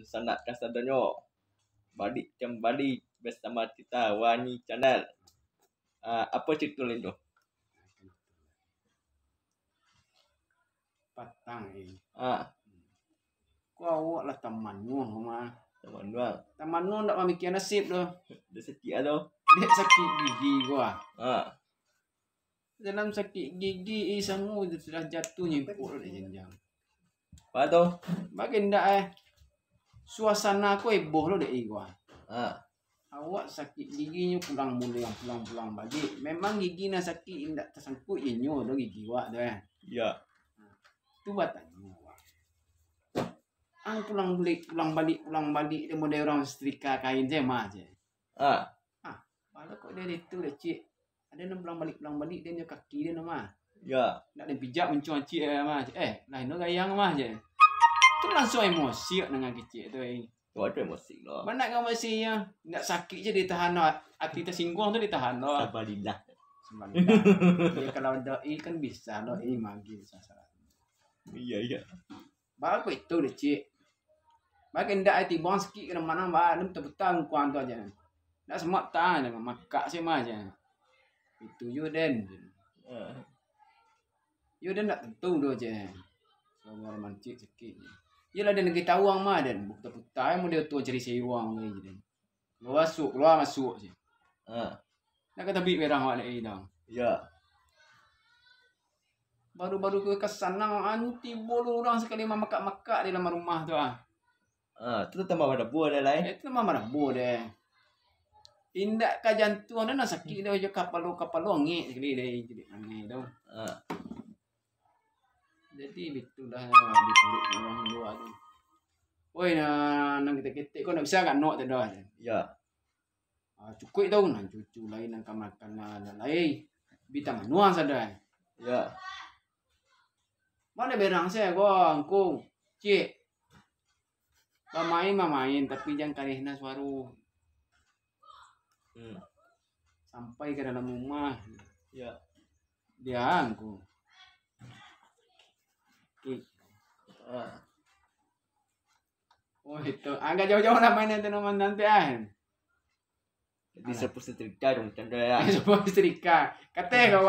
sanak kasadonyo. Balik kembali bersama kita Wani Channel. Apa cerita lain tu? Patang Kau awak lah teman nuh mah. Teman bang. Teman nuh ndak memikir nasib doh. Dia setia tu. Dia sakit gigi gua. Dalam sakit gigi sangu sudah jatuh nyempur dah jenjang. Apa tu? Bagian ndak suasana aku heboh lo dek gua. Awak sakit giginya pulang balik. Memang gigi nak sakit ndak tersangkut inyo do gigi gua dah. Ya. Tu batanya awak. Ang pulang balik dia model orang setrika kain je mah je. Malah kok dia itu dah cik. Ada nak pulang balik dia nyo kaki dia nama. Ya. Nak dia pijak mencuci mah. Lain no gayang mah je. Tu langsung emosi dengan kecil tu. Tu ada emosi lah. Mana kau emosi ya? Nak sakit je ditahan no. Hati tersinggung tu ditahan no. Sabarilah. Ya, kalau doi kan bisa doi manggil sasaran. Iya. Bagus itu dah cik. Bagian ndak hati bang sikit kena mana bah nem betul kuan tu aja. Ndak semak tang dengan makak sih mah aja. Itu Yuden. Yuden nak tentu do je. Soal mancik sikit. Yalah dia negeri tawang mah dan bukta-bukta yang dia tu cari sewang ni je. Keluar masuk je. Nak kata bik merah awak lagi dah. Ya. Baru-baru ke kesan nang anti bolu orang sekali mamak-mamak di dalam rumah tu ah. Tu tambah pada buah dah lain. Itu mah marabu deh. Indak ka jantung ada nak sakit dah je kapal ngik sekali deh jadi aneh tu. Jadi betul dah diturik orang luar tu. Oi nang kita kau nak bisa kan nok tu dah. Ya. Cukup tau nang cucu lain nang makan lain. Bita manuang sadai. Ya. Mana berang saya angkung. Cik. Main tapi jangan karihna suaru. Sampai ke dalam rumah. Ya. Dia angkung. Oh itu. Agak jauh-jauh lah main nanti nomor nanti Jadi siapa setrika dong canda ya. Siapa setrika. Kata kau.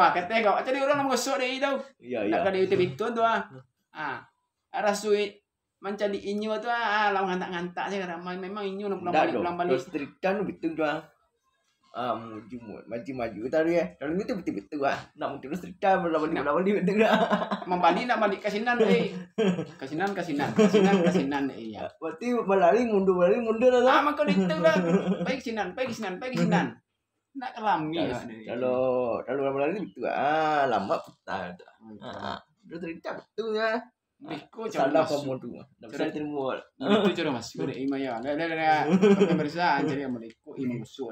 Jadi orang nak gosok dia itu. Iya. Nak kali itu betul tu Rasui mencari inyo tu lau ngantak-ngantak je ramai memang inyo nak pulang balik. Setrika tu betul tu maju tadi ya. Kalau itu betul nak mungkin setrika balik betul dah. Membalik nak balik kasinan kasinan iya. Berarti berlari mundur dah. Maka itu dah. Baik sinan. Nak kelami. Kalau berlari betul lama petang. Itu setrika betul ya. Biko salah kamu tu. Tak bisa terima. Itu cara masuk deh imaya. Dah. Pemirsa jadi mereka imusuk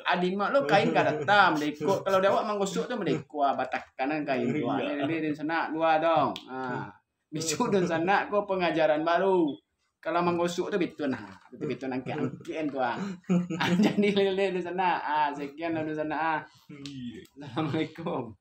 Adi mak lo kain kada tam mereka kalau dia awak menggosok tu mereka batak kanan kain tu. Ini sana dua dong. Bisu dan sana ko pengajaran baru. Kalau menggosok tu betul angkian tu Jadi lele di sana. Sekian di sana. Assalamualaikum.